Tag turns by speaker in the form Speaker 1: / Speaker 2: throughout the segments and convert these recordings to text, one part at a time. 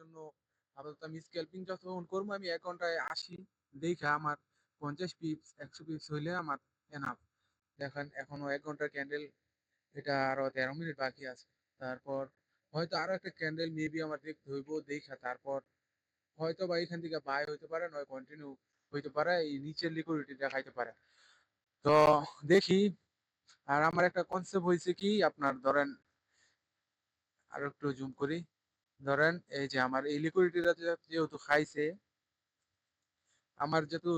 Speaker 1: জন্য আপাতত আমি স্ক্যাল্পিং যখন করবো আমি 1 ঘন্টায় 80 দেখা আমার 50 পিপস 100 পিপস হইলে আমার এনাফ। দেখেন এখনো 1 ঘন্টার ক্যান্ডেল, এটা আরো 13 মিনিট বাকি আছে। তারপর হয়তো আরো একটা ক্যান্ডেল মেবি আমার দেখতে হইব, দেখা তারপর হয়তো বা এখান থেকে বাই হইতে পারে, নয় কন্টিনিউ হইতে পারে, এই নিচের লিকুইডিটি দেখাইতে পারে। তো দেখি। আর আমার একটা কনসেপ্ট হয়েছে কি, আপনার ধরেন আরো একটু জুম করি, ধরেন এই যে আমার এই লিকুইডিটিটা যেহেতু খাইছে, আমার যেহেতু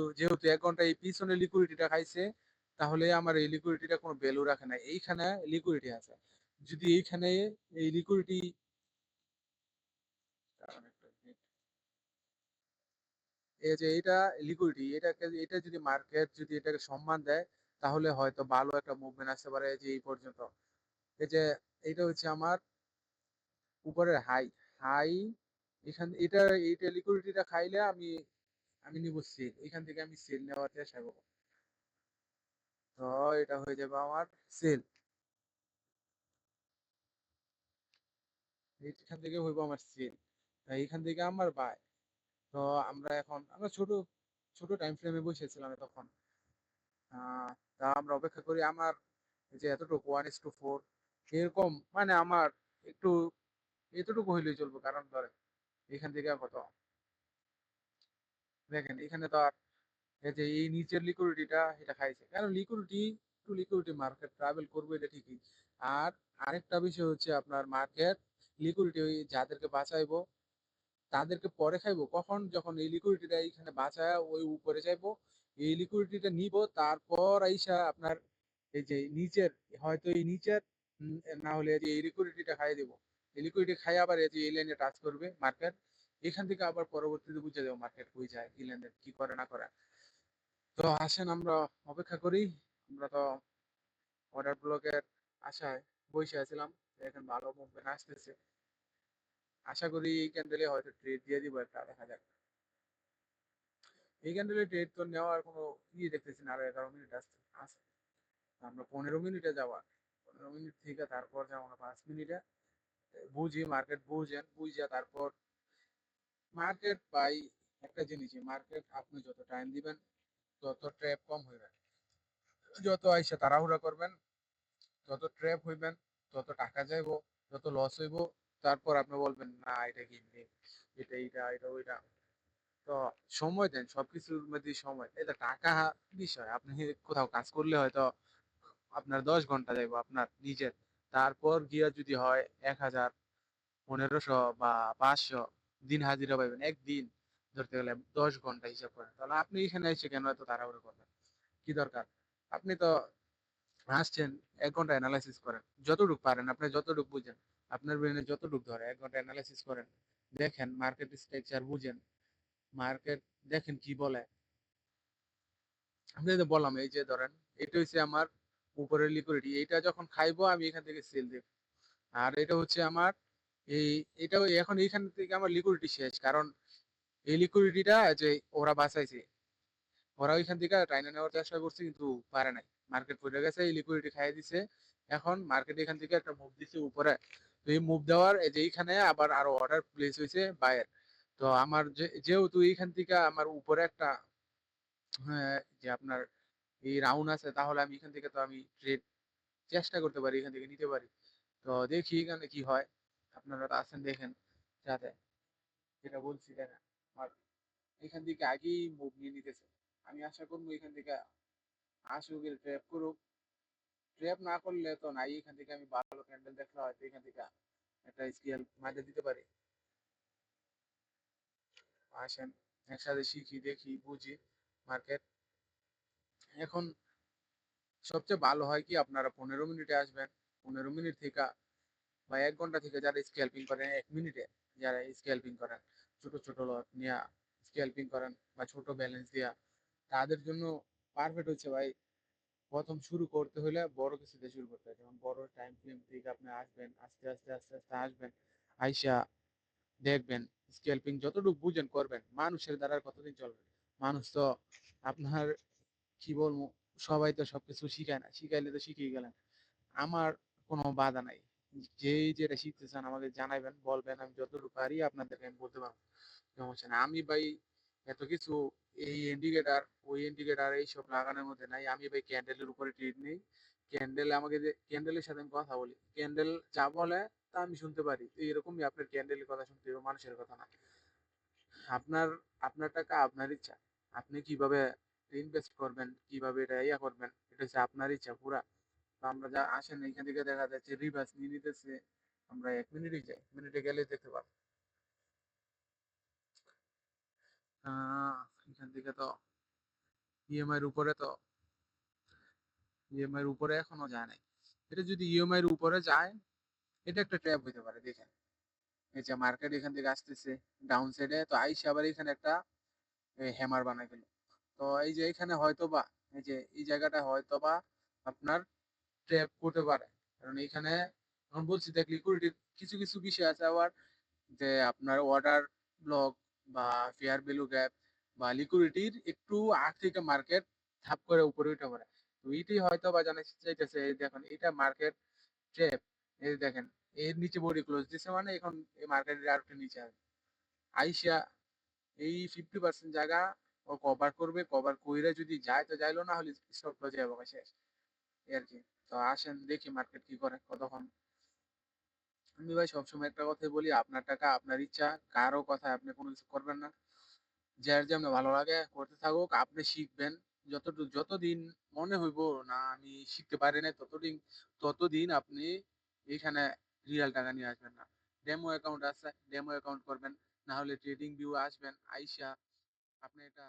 Speaker 1: 1 ঘন্টা এই পিছনে লিকুইডিটিটা খাইছে, তাহলে আমার এই লিকুইডিটিটা কোনো ভ্যালু রাখে না। এইখানে লিকুইডিটি আছে, যদি এইখানে এই লিকুইডিটি, এই যে এটা লিকুইডিটি, এটা যদি মার্কেট যদি এটাকে সম্মান দেয়, তাহলে হয়তো ভালো একটা মুভমেন্ট আসতে পারে। যে এই পর্যন্ত এই যে এইটা হচ্ছে আমার উপরের হাই হাই, এইটা লিকুইডিটিটা খাইলে আমি আমি নিব সেল, এখান থেকে আমি সেল নেওয়ার চেষ্টা করবো। তো এটা হয়ে যাবে আমার সেল, এখান থেকে হইব আমার সেল, এইখান থেকে আমার বাই। তো আমরা ছোট ছোট টাইম ফ্রেমে বসেছিলাম তখন। আহ তা আমরা অপেক্ষা করি আমার এই যে এতটুকু 1:4 এরকম, মানে আমার একটু এতটুকু হইলেই চলবে। কারণ ধরেন এখান থেকে কত, দেখেন এখানে তো আর এই যে এই নিচের লিকুইডিটিটা এটা খাইছে, কারণ liquidity to liquidity market travel করবে এটা ঠিকই। আর আরেকটা বিষয় হচ্ছে আপনার মার্কেট লিকুইডিটি ওই যাদেরকে বাঁচাইবো তাদেরকে পরে খাইবো কখন, যখন এই লিকুইডিটিটা এইখানে বাঁচায় ওই উপরে যাইবো, এই লিকুইডিটিটা নিব, তারপর আইসা আপনার এই যে নিচের, হয়তো এই নিচের না হলে এই যে এই লিকুইডিটিটা খাইয়ে দেবো। এই লিকুইডিটি খাই আবার এই যে এই লাইনে টাচ করবে মার্কেট, এখান থেকে আবার পরবর্তীতে বুঝে যাবো মার্কেট কই যায়, কি লেনদেন কি করে না করে। তো আসেন আমরা অপেক্ষা করি। আমরা তো অর্ডার ব্লকের আশায় বসে আছিলাম, এখন ভালো মুভমেন্ট আসতেছে, আশা করি এই ক্যান্ডেলে হয়তো ট্রেড দিয়ে দিব একটা, দেখা যাক। এই ক্যান্ডেলে ট্রেড তো নেওয়ার কোনো দেখতেছি না, আরো 11 মিনিট আসতে আছে। আমরা 15 মিনিটে যাওয়া, 15 মিনিট থেকে তারপর যাবো আমরা 5 মিনিটে। বুঝি মার্কেট, বুঝিয়া তারপর মার্কেট পাই। একটা জিনিস, মার্কেট আপনি যত টাইম দিবেন তত ট্র্যাপ কম হইবে, যত আইসা তাড়াহুড়া করবেন তত ট্র্যাপ হইবেন, তত টাকা যাইবো, তত লস হইব। তারপর আপনি বলবেন না এটা কিনবে, এটা ওইটা। তো সময় দেন, সবকিছুর মধ্যে সময়, এটা টাকা বিষয়। আপনি কোথাও কাজ করলে হয়তো আপনার 10 ঘন্টা যাইবো আপনার নিজের, তারপর গিয়া যদি হয় 1,000 1500 বা 500 দিন হাজিরা পাইবেন একদিন, ধরতে গেলে 10 ঘন্টা হিসাব করেন, তাহলে আপনি এখানে এসে কেন এত তাড়াহুড়ো করবেন, কি দরকার? আপনি তো আসছেন 1 ঘন্টা অ্যানালাইসিস করেন যতটুকু পারেন, আপনি যতটুকু বুঝেন, আপনার ব্রেনে যতটুকু ধরে 1 ঘন্টা অ্যানালাইসিস করেন, দেখেন মার্কেট স্ট্রাকচার বুঝেন, মার্কেট দেখেন কি বলে। আমি তো বললাম এই যে ধরেন এটা হচ্ছে আমার উপরের লিকুইডিটি, এটা যখন খাইবো আমি এখান থেকে সেল দেব। আর এটা হচ্ছে আমার এই, এটাও এখন এইখান থেকে আমার লিকুইডিটি শেষ, কারণ এই লিকুইডিটিটা যে ওরা বাঁচাইছে, ওরা ওইখান থেকে টাইনা নেওয়ার চেষ্টা করছে কিন্তু পারে নাই, মার্কেট পড়ে গেছে, এই লিকুইডিটি খাইয়ে দিছে। এখন মার্কেট এখান থেকে একটা মুভ দিছে উপরে, তো এই মুভ দেওয়ার এই যে এইখানে আবার আরো অর্ডার প্লেস হয়েছে বায়ের। তো আমার যেহেতু এইখান থেকে আমার উপরে একটা যে আপনার এই রাউন্ড আছে, তাহলে আমি এখান থেকে তো আমি ট্রেড চেষ্টা করতে পারি, এখান থেকে নিতে পারি। তো দেখি এখানে কি হয়, আপনারা তো আছেন দেখেন যাতে, যেটা বলছি দেখেন আমার এখান থেকে আগেই মুভ নিয়ে নিতেছে। আমি আশা করবো এখান থেকে আসুক, ট্র্যাপ করুক, ট্র্যাপ না করলে তো নাই, এখান থেকে আমি ভালো ক্যান্ডেল দেখলে হয়তো এখান থেকে একটা স্কেল মাঝে দিতে পারি। আসেন একসাথে শিখি, দেখি, বুঝি মার্কেট। এখন সবচেয়ে ভালো হয় কি, আপনারা 15 মিনিটে আসবেন, 15 মিনিট থেকে বা 1 ঘন্টা থেকে যারা স্ক্যাল্পিং করেন 1 মিনিটে, যারা স্ক্যাল্পিং করেন ছোট ছোট লট নিয়ে স্ক্যাল্পিং করেন বা ছোট ব্যালেন্স দিয়া, তাদের জন্য পারফেক্ট হচ্ছে ভাই। প্রথম শুরু করতে হলে বড় কিছু দিয়ে শুরু করতে হয়, যেমন বড় টাইম ফ্রেম থেকে আপনি আসবেন, আস্তে আস্তে আস্তে আস্তে আসবেন, আইসা দেখবেন স্ক্যাল্পিং যতটুকু বুঝেন করবেন। মানুষের দ্বারা আর কতদিন চলবে? মানুষ তো আপনার কি বলবো, সবাই তো সবকিছু শিখায় না, শিখাইলে তো শিখিয়ে গেলেন। আমার কোনো বাধা নাই, যেই যেটা শিখতে চান আমাকে জানাইবেন, বলবেন, আমি যতটুকু পারি আপনাদেরকে আমি বলতে পারবো। সমস্যা নাই। আমি ভাই এত কিছু এই ইন্ডিকেটর ওই ইন্ডিকেটর এইসব লাগানোর মধ্যে নাই। আমি ভাই ক্যান্ডেলের উপরে ট্রেড নেই। ক্যান্ডেল আমাকে যে ক্যান্ডেলের সাথে আমি কথা বলি, ক্যান্ডেল যা বলে তা আমি শুনতে পারি। তো এরকমই আপনার ক্যান্ডেলের কথা শুনতে হবে, মানুষের কথা না। আপনার আপনার টাকা আপনার ইচ্ছা। আপনি কিভাবে ইনভেস্ট করবেন, কিভাবে এটা ইয়া করবেন, এটা হচ্ছে আপনার ইচ্ছা পুরা। তো আমরা যা আসেন এখান থেকে দেখা যাচ্ছে রিভার্স নিয়ে নিতেছে। আমরা 1 মিনিটে যাই, 1 মিনিটে গেলে দেখতে পাবো। এখান থেকে তো ইএমআই এর উপরে তো ইএমআই এর উপরে এখনো যায় নাই। এটা যদি ইএমআই এর উপরে যায়, এটা একটা ট্র্যাপ হইতে পারে। দেখেন এই যে মার্কেট এখান থেকে আসতেছে ডাউন সাইডে, তো আইসা আবার এখানে একটা হ্যামার বানাই গেল। তো এই যে এখানে হয়তোবা এই যে এই জায়গাটা হয়তোবা আপনার ট্র্যাপ করতে পারে। কারণ এখানে এখন বলছি দেখ লিকুইডিটির কিছু কিছু বিষয় আছে আবার, যে আপনার অর্ডার ব্লক বা ফেয়ার ভ্যালু গ্যাপ বা লিকুইডিটির একটু আগ থেকে মার্কেট ধাপ করে উপরে উঠে পড়ে। তো এইটাই হয়তো বা জানা চাইতেছে। এই দেখুন এটা মার্কেট ট্র্যাপ। এই দেখেন এর নিচে বডি ক্লোজ দিছে, মানে এখন এই মার্কেটের আর একটু নিচে আসবে। আইসা এই 50% জায়গা ও কভার করবে, কভার কইরা যদি যায় তো যাইলো, না হলে স্টপ লসে যাবো শেষ। এই আর কি। তো আসেন দেখি মার্কেট কি করে কতক্ষণ। আমি ভাই সবসময় একটা কথাই বলি, আপনার টাকা আপনার ইচ্ছা, কারো কথায় আপনি কোনো কিছু করবেন না। যার যেমন ভালো লাগে করতে থাকুক, আপনি শিখবেন। যতদিন মনে হইব না আমি শিখতে পারি না, ততদিন ততদিন আপনি এখানে রিয়েল টাকা নিয়ে আসবেন না। ডেমো অ্যাকাউন্ট আছে, ডেমো অ্যাকাউন্ট করবেন, না হলে ট্রেডিং ভিউ আসবেন, আইসা আপনি এটা